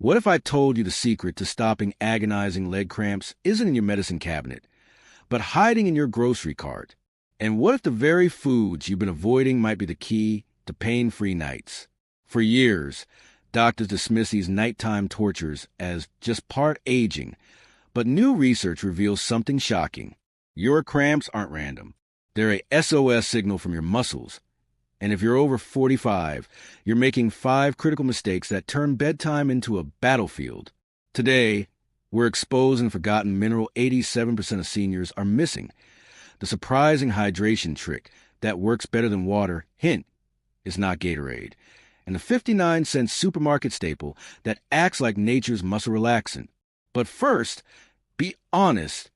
What if I told you the secret to stopping agonizing leg cramps isn't in your medicine cabinet, but hiding in your grocery cart? And what if the very foods you've been avoiding might be the key to pain-free nights? For years, doctors dismiss these nighttime tortures as just part aging, but new research reveals something shocking. Your cramps aren't random. They're a SOS signal from your muscles. And if you're over 45, you're making 5 critical mistakes that turn bedtime into a battlefield. Today, we're exposing the forgotten mineral 87% of seniors are missing. The surprising hydration trick that works better than water, hint, is not Gatorade. And the 59-cent supermarket staple that acts like nature's muscle relaxant. But first, be honest.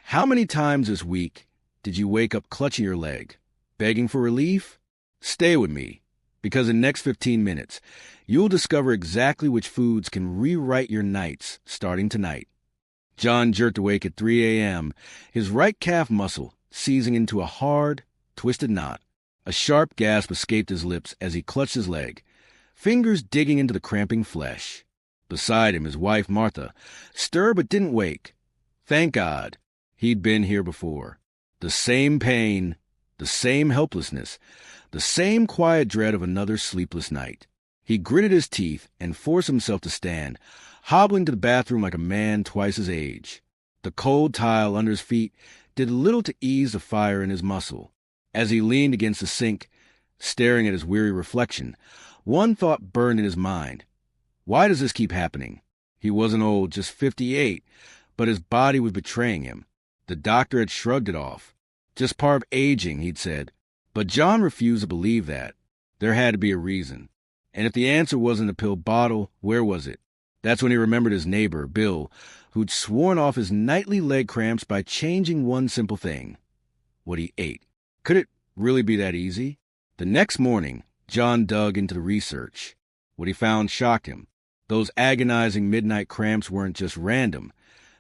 How many times this week did you wake up clutching your leg, begging for relief? Stay with me, because in the next 15 minutes, you'll discover exactly which foods can rewrite your nights starting tonight. John jerked awake at 3 a.m., his right calf muscle seizing into a hard, twisted knot. A sharp gasp escaped his lips as he clutched his leg, fingers digging into the cramping flesh. Beside him, his wife, Martha, stirred but didn't wake. Thank God, he'd been here before. The same pain, the same helplessness, the same quiet dread of another sleepless night. He gritted his teeth and forced himself to stand, hobbling to the bathroom like a man twice his age. The cold tile under his feet did little to ease the fire in his muscle. As he leaned against the sink, staring at his weary reflection, one thought burned in his mind. Why does this keep happening? He wasn't old, just 58, but his body was betraying him. The doctor had shrugged it off. Just part of aging, he'd said. But John refused to believe that. There had to be a reason. And if the answer wasn't a pill bottle, where was it? That's when he remembered his neighbor, Bill, who'd sworn off his nightly leg cramps by changing one simple thing: what he ate. Could it really be that easy? The next morning, John dug into the research. What he found shocked him. Those agonizing midnight cramps weren't just random.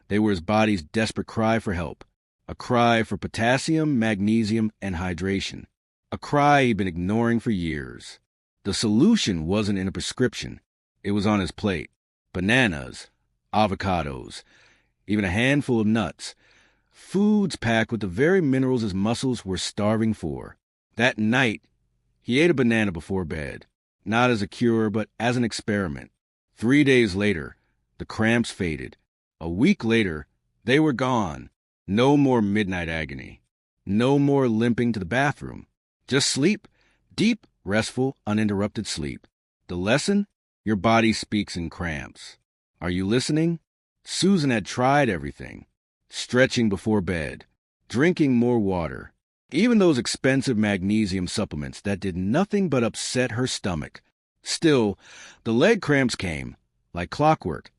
They were his body's desperate cry for help. A cry for potassium, magnesium, and hydration. A cry he'd been ignoring for years. The solution wasn't in a prescription. It was on his plate. Bananas, avocados, even a handful of nuts. Foods packed with the very minerals his muscles were starving for. That night, he ate a banana before bed. Not as a cure, but as an experiment. 3 days later, the cramps faded. A week later, they were gone. No more midnight agony. No more limping to the bathroom. Just sleep. Deep, restful, uninterrupted sleep. The lesson? Your body speaks in cramps. Are you listening? Susan had tried everything. Stretching before bed. Drinking more water. Even those expensive magnesium supplements that did nothing but upset her stomach. Still, the leg cramps came, like clockwork.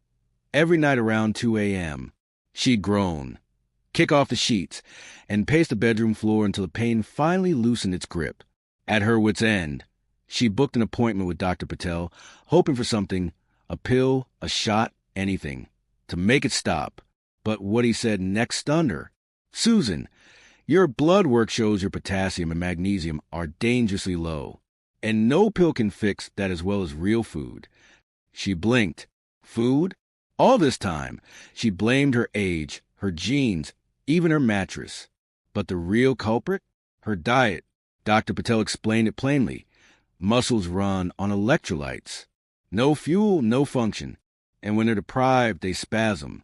Every night around 2 a.m., she'd groan, kick off the sheets, and pace the bedroom floor until the pain finally loosened its grip. At her wit's end, she booked an appointment with Dr. Patel, hoping for something, a pill, a shot, anything, to make it stop. But what he said next stunned her. Susan, your blood work shows your potassium and magnesium are dangerously low, and no pill can fix that as well as real food. She blinked. Food? All this time, she blamed her age, her genes, even her mattress. But the real culprit? Her diet. Dr. Patel explained it plainly. Muscles run on electrolytes. No fuel, no function. And when they're deprived, they spasm.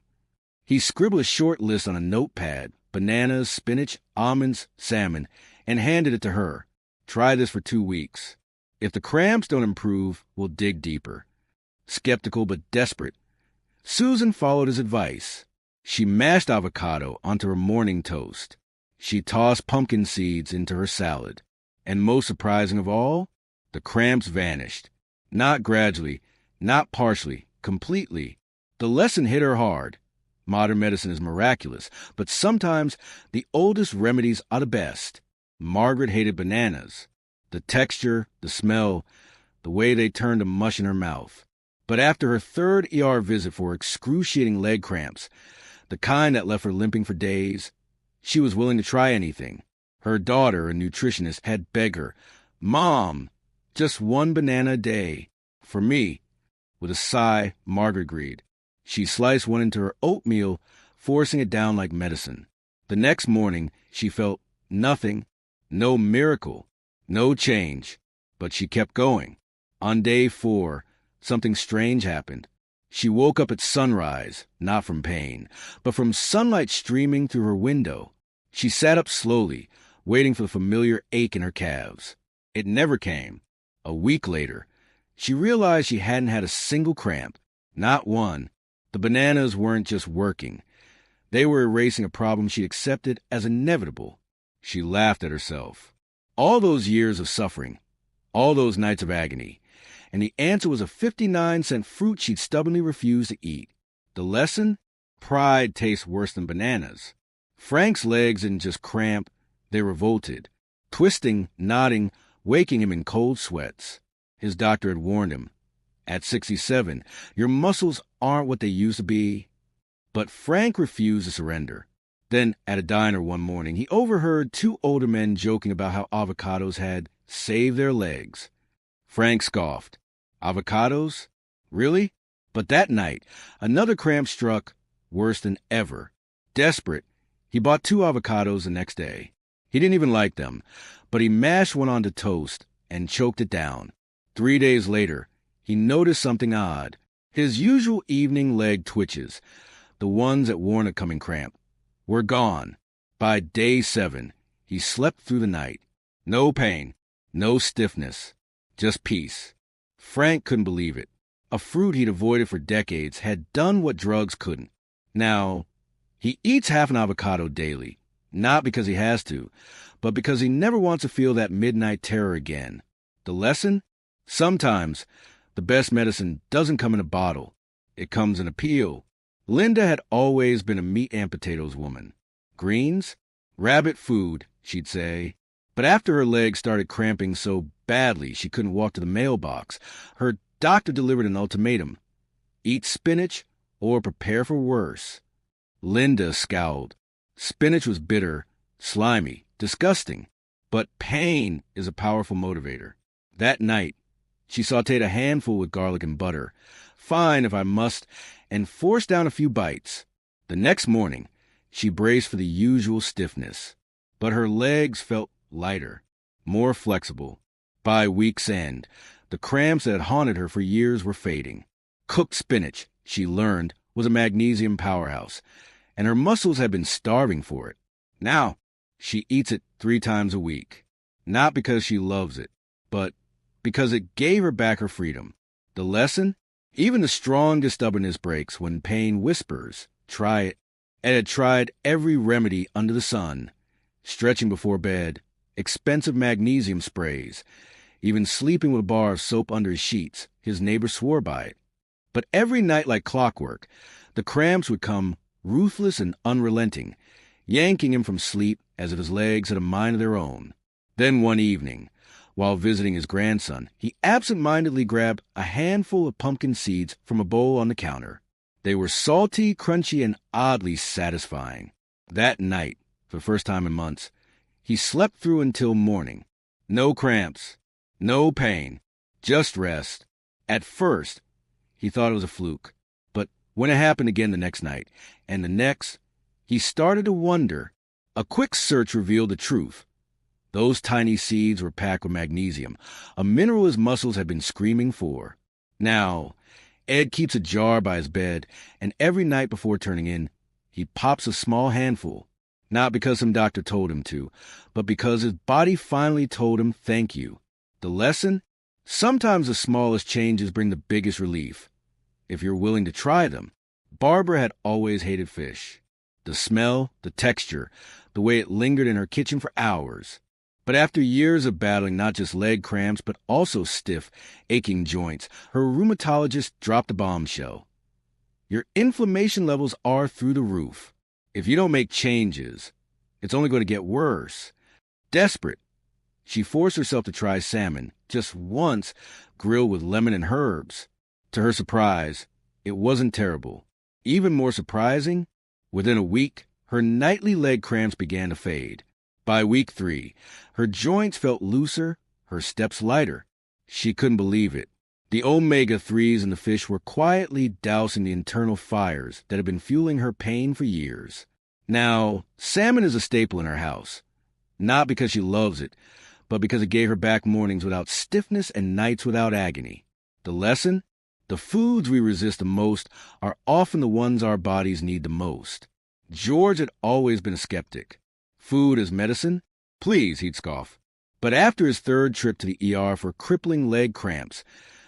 He scribbled a short list on a notepad: bananas, spinach, almonds, salmon, and handed it to her. Try this for 2 weeks. If the cramps don't improve, we'll dig deeper. Skeptical but desperate, Susan followed his advice. She mashed avocado onto her morning toast. She tossed pumpkin seeds into her salad. And most surprising of all, the cramps vanished. Not gradually, not partially, completely. The lesson hit her hard. Modern medicine is miraculous, but sometimes the oldest remedies are the best. Margaret hated bananas. The texture, the smell, the way they turned to mush in her mouth. But after her 3rd ER visit for excruciating leg cramps, the kind that left her limping for days, she was willing to try anything. Her daughter, a nutritionist, had begged her, "Mom, just 1 banana a day. For me." With a sigh, Margaret agreed. She sliced one into her oatmeal, forcing it down like medicine. The next morning, she felt nothing, no miracle, no change. But she kept going. On day 4, something strange happened. She woke up at sunrise, not from pain, but from sunlight streaming through her window. She sat up slowly, waiting for the familiar ache in her calves. It never came. A week later, she realized she hadn't had a single cramp, not one. The bananas weren't just working. They were erasing a problem she'd accepted as inevitable. She laughed at herself. All those years of suffering, all those nights of agony, and the answer was a 59-cent fruit she'd stubbornly refused to eat. The lesson? Pride tastes worse than bananas. Frank's legs didn't just cramp, they revolted, twisting, knotting, waking him in cold sweats. His doctor had warned him, at 67, your muscles aren't what they used to be. But Frank refused to surrender. Then, at a diner one morning, he overheard 2 older men joking about how avocados had saved their legs. Frank scoffed. Avocados? Really? But that night, another cramp struck, worse than ever. Desperate, he bought 2 avocados the next day. He didn't even like them, but he mashed one onto toast and choked it down. 3 days later, he noticed something odd. His usual evening leg twitches, the ones that warn a coming cramp, were gone. By day 7, he slept through the night. No pain, no stiffness, just peace. Frank couldn't believe it. A fruit he'd avoided for decades had done what drugs couldn't. Now, he eats half an avocado daily, not because he has to, but because he never wants to feel that midnight terror again. The lesson? Sometimes, the best medicine doesn't come in a bottle. It comes in a peel. Linda had always been a meat and potatoes woman. Greens? Rabbit food, she'd say. But after her legs started cramping so badly she couldn't walk to the mailbox, her doctor delivered an ultimatum. Eat spinach or prepare for worse. Linda scowled. Spinach was bitter, slimy, disgusting. But pain is a powerful motivator. That night, she sautéed a handful with garlic and butter. Fine if I must, and forced down a few bites. The next morning, she braced for the usual stiffness. But her legs felt lighter, more flexible. By week's end, the cramps that had haunted her for years were fading. Cooked spinach, she learned, was a magnesium powerhouse, and her muscles had been starving for it. Now, she eats it 3 times a week. Not because she loves it, but because it gave her back her freedom. The lesson? Even the strongest stubbornness breaks when pain whispers, try it. Ed had tried every remedy under the sun. Stretching before bed, expensive magnesium sprays, even sleeping with a bar of soap under his sheets. His neighbors swore by it. But every night like clockwork, the cramps would come ruthless and unrelenting, yanking him from sleep as if his legs had a mind of their own. Then one evening, while visiting his grandson, he absent-mindedly grabbed a handful of pumpkin seeds from a bowl on the counter. They were salty, crunchy, and oddly satisfying. That night, for the first time in months, he slept through until morning. No cramps, no pain, just rest. At first, he thought it was a fluke. But when it happened again the next night, and the next, he started to wonder. A quick search revealed the truth. Those tiny seeds were packed with magnesium, a mineral his muscles had been screaming for. Now, Ed keeps a jar by his bed, and every night before turning in, he pops a small handful. Not because some doctor told him to, but because his body finally told him thank you. The lesson? Sometimes the smallest changes bring the biggest relief, if you're willing to try them. Barbara had always hated fish. The smell, the texture, the way it lingered in her kitchen for hours. But after years of battling not just leg cramps, but also stiff, aching joints, her rheumatologist dropped a bombshell. Your inflammation levels are through the roof. If you don't make changes, it's only going to get worse. Desperate, she forced herself to try salmon, just once, grilled with lemon and herbs. To her surprise, it wasn't terrible. Even more surprising, within a week, her nightly leg cramps began to fade. By week 3, her joints felt looser, her steps lighter. She couldn't believe it. The omega-3s in the fish were quietly dousing the internal fires that had been fueling her pain for years. Now, salmon is a staple in her house, not because she loves it, but because it gave her back mornings without stiffness and nights without agony. The lesson? The foods we resist the most are often the ones our bodies need the most. George had always been a skeptic. Food as medicine? Please, he'd scoff. But after his third trip to the ER for crippling leg cramps,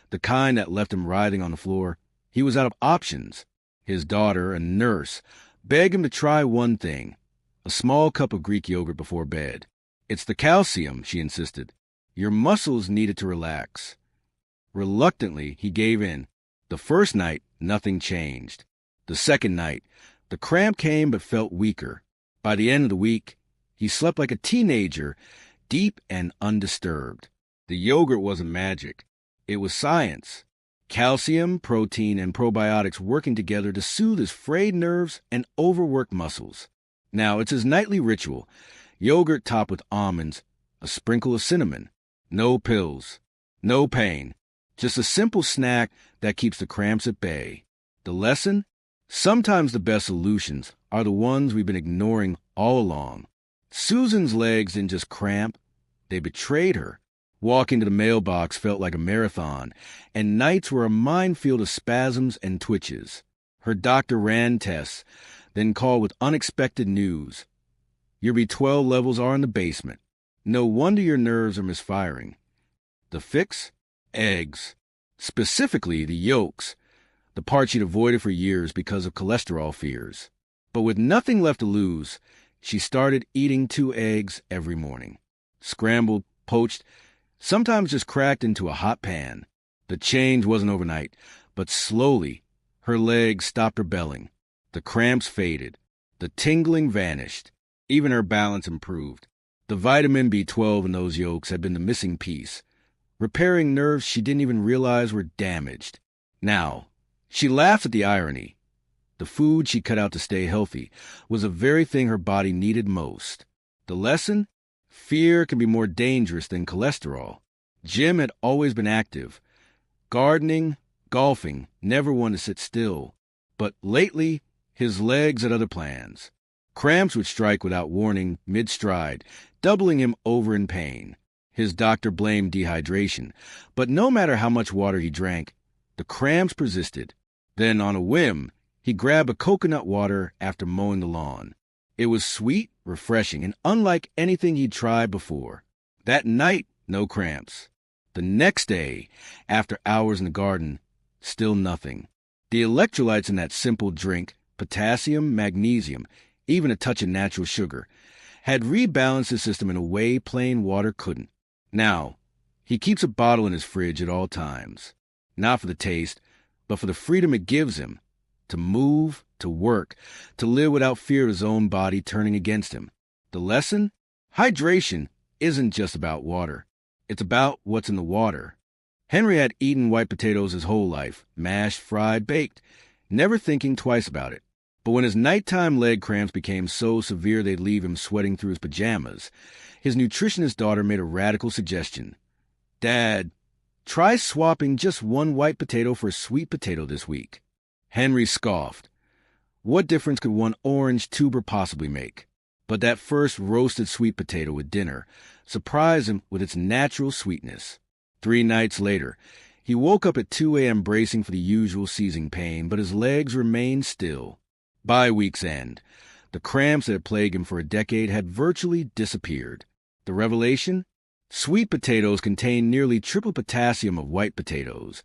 the kind that left him writhing on the floor, he was out of options. His daughter, a nurse, begged him to try one thing, a small cup of Greek yogurt before bed. It's the calcium, she insisted. Your muscles needed to relax. Reluctantly, he gave in. The first night, nothing changed. The second night, the cramp came but felt weaker. By the end of the week, he slept like a teenager, deep and undisturbed. The yogurt wasn't magic. It was science. Calcium, protein, and probiotics working together to soothe his frayed nerves and overworked muscles. Now, it's his nightly ritual. Yogurt topped with almonds, a sprinkle of cinnamon. No pills. No pain. Just a simple snack that keeps the cramps at bay. The lesson? Sometimes the best solutions are the ones we've been ignoring all along. Susan's legs didn't just cramp, they betrayed her. Walking to the mailbox felt like a marathon, and nights were a minefield of spasms and twitches. Her doctor ran tests, then called with unexpected news. Your B12 levels are in the basement. No wonder your nerves are misfiring. The fix? Eggs. Specifically the yolks, the part she'd avoided for years because of cholesterol fears. But with nothing left to lose, she started eating 2 eggs every morning. Scrambled, poached, sometimes just cracked into a hot pan. The change wasn't overnight, but slowly her legs stopped rebelling. The cramps faded. The tingling vanished. Even her balance improved. The vitamin B12 in those yolks had been the missing piece, repairing nerves she didn't even realize were damaged. Now, she laughs at the irony. The food she cut out to stay healthy was the very thing her body needed most. The lesson? Fear can be more dangerous than cholesterol. Jim had always been active. Gardening, golfing, never one to sit still. But lately, his legs had other plans. Cramps would strike without warning, mid-stride, doubling him over in pain. His doctor blamed dehydration, but no matter how much water he drank, the cramps persisted. Then, on a whim, he grabbed a coconut water after mowing the lawn. It was sweet, refreshing, and unlike anything he'd tried before. That night, no cramps. The next day, after hours in the garden, still nothing. The electrolytes in that simple drink, potassium, magnesium, even a touch of natural sugar, had rebalanced his system in a way plain water couldn't. Now, he keeps a bottle in his fridge at all times. Not for the taste, but for the freedom it gives him. To move, to work, to live without fear of his own body turning against him. The lesson? Hydration isn't just about water. It's about what's in the water. Henry had eaten white potatoes his whole life, mashed, fried, baked, never thinking twice about it. But when his nighttime leg cramps became so severe they'd leave him sweating through his pajamas, his nutritionist daughter made a radical suggestion. Dad, try swapping just one white potato for a sweet potato this week. Henry scoffed. What difference could one orange tuber possibly make? But that first roasted sweet potato with dinner surprised him with its natural sweetness. 3 nights later, he woke up at 2 a.m. bracing for the usual seizing pain, but his legs remained still. By week's end, the cramps that had plagued him for a decade had virtually disappeared. The revelation? Sweet potatoes contain nearly triple potassium of white potatoes,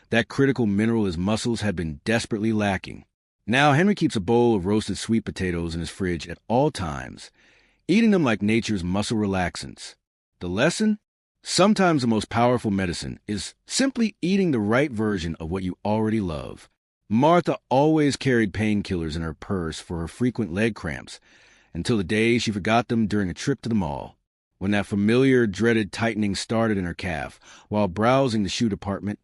that critical mineral his muscles had been desperately lacking. Now Henry keeps a bowl of roasted sweet potatoes in his fridge at all times, eating them like nature's muscle relaxants. The lesson? Sometimes the most powerful medicine is simply eating the right version of what you already love. Martha always carried painkillers in her purse for her frequent leg cramps, until the day she forgot them during a trip to the mall. When that familiar, dreaded tightening started in her calf while browsing the shoe department,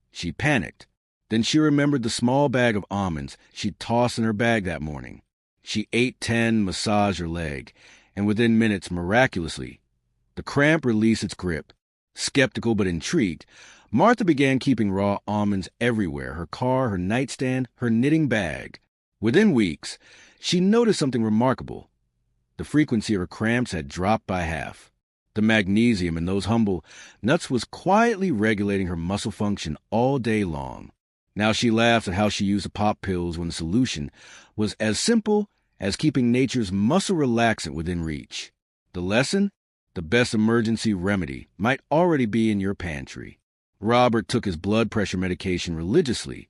she panicked. Then she remembered the small bag of almonds she'd tossed in her bag that morning. She ate 10, massaged her leg, and within minutes, miraculously, the cramp released its grip. Skeptical but intrigued, Martha began keeping raw almonds everywhere, her car, her nightstand, her knitting bag. Within weeks, she noticed something remarkable. The frequency of her cramps had dropped by half. The magnesium in those humble nuts was quietly regulating her muscle function all day long. Now she laughs at how she used the pop pills when the solution was as simple as keeping nature's muscle relaxant within reach. The lesson? The best emergency remedy might already be in your pantry. Robert took his blood pressure medication religiously,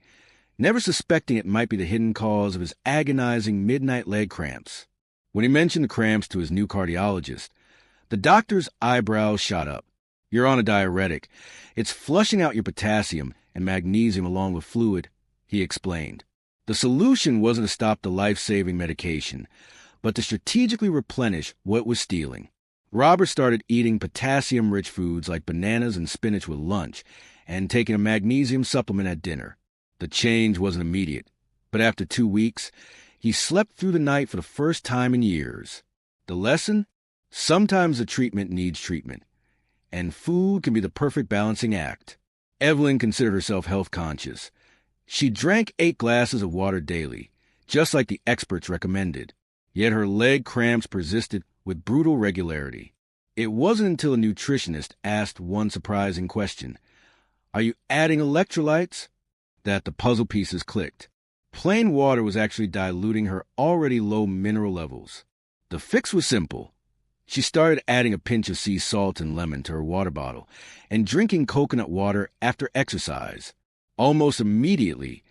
never suspecting it might be the hidden cause of his agonizing midnight leg cramps. When he mentioned the cramps to his new cardiologist, the doctor's eyebrows shot up. You're on a diuretic. It's flushing out your potassium and magnesium along with fluid, he explained. The solution wasn't to stop the life-saving medication, but to strategically replenish what was stealing. Robert started eating potassium-rich foods like bananas and spinach with lunch and taking a magnesium supplement at dinner. The change wasn't immediate, but after 2 weeks, he slept through the night for the first time in years. The lesson? Sometimes the treatment needs treatment, and food can be the perfect balancing act. Evelyn considered herself health conscious. She drank 8 glasses of water daily, just like the experts recommended. Yet her leg cramps persisted with brutal regularity. It wasn't until a nutritionist asked one surprising question, "Are you adding electrolytes?" that the puzzle pieces clicked. Plain water was actually diluting her already low mineral levels. The fix was simple. She started adding a pinch of sea salt and lemon to her water bottle and drinking coconut water after exercise. Almost immediately,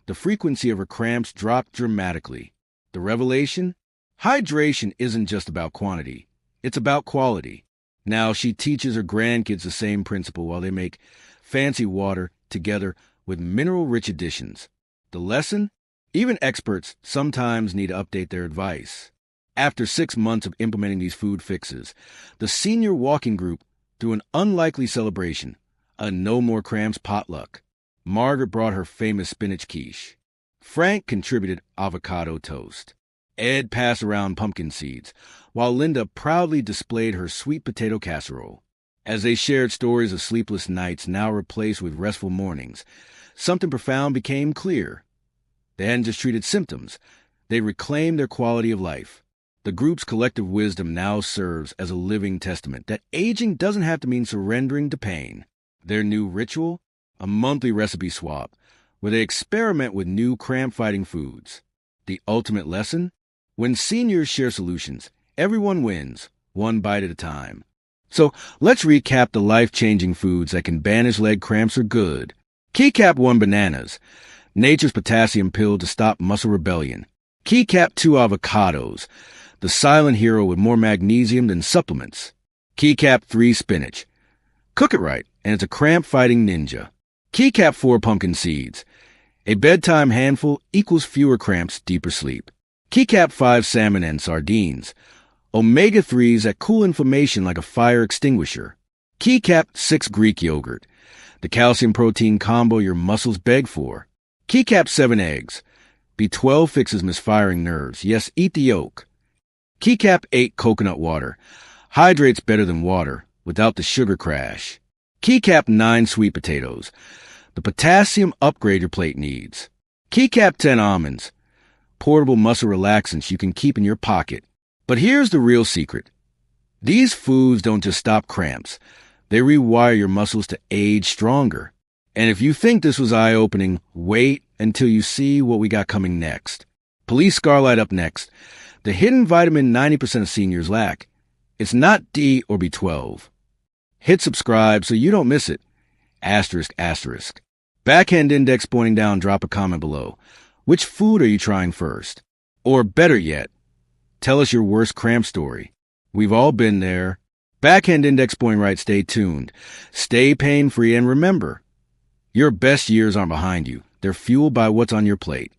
the frequency of her cramps dropped dramatically. The revelation? Hydration isn't just about quantity. It's about quality. Now she teaches her grandkids the same principle while they make fancy water together with mineral-rich additions. The lesson? Even experts sometimes need to update their advice. After 6 months of implementing these food fixes, the senior walking group threw an unlikely celebration, a No More Cramps potluck. Margaret brought her famous spinach quiche. Frank contributed avocado toast. Ed passed around pumpkin seeds, while Linda proudly displayed her sweet potato casserole. As they shared stories of sleepless nights now replaced with restful mornings, something profound became clear. They hadn't just treated symptoms, they reclaimed their quality of life. The group's collective wisdom now serves as a living testament that aging doesn't have to mean surrendering to pain. Their new ritual? A monthly recipe swap, where they experiment with new cramp-fighting foods. The ultimate lesson? When seniors share solutions, everyone wins, one bite at a time. So let's recap the life-changing foods that can banish leg cramps or good. Keycap 1 bananas, nature's potassium pill to stop muscle rebellion. Keycap 2 avocados, the silent hero with more magnesium than supplements. Keycap 3 spinach. Cook it right, and it's a cramp-fighting ninja. Keycap 4 pumpkin seeds. A bedtime handful equals fewer cramps, deeper sleep. Keycap 5 salmon and sardines. Omega-3s that cool inflammation like a fire extinguisher. Keycap 6 Greek yogurt. The calcium-protein combo your muscles beg for. Keycap 7 eggs. B12 fixes misfiring nerves. Yes, eat the yolk. Keycap 8 coconut water. Hydrates better than water, without the sugar crash. Keycap 9 sweet potatoes. The potassium upgrade your plate needs. Keycap 10 almonds. Portable muscle relaxants you can keep in your pocket. But here's the real secret. These foods don't just stop cramps. They rewire your muscles to age stronger. And if you think this was eye-opening, wait until you see what we got coming next. Police Scarlight up next. The hidden vitamin 90% of seniors lack. It's not D or B12. Hit subscribe so you don't miss it. Asterisk, asterisk. Backhand index pointing down, drop a comment below. Which food are you trying first? Or better yet, tell us your worst cramp story. We've all been there. Backhand index pointing right, stay tuned. Stay pain-free, and remember, your best years aren't behind you. They're fueled by what's on your plate.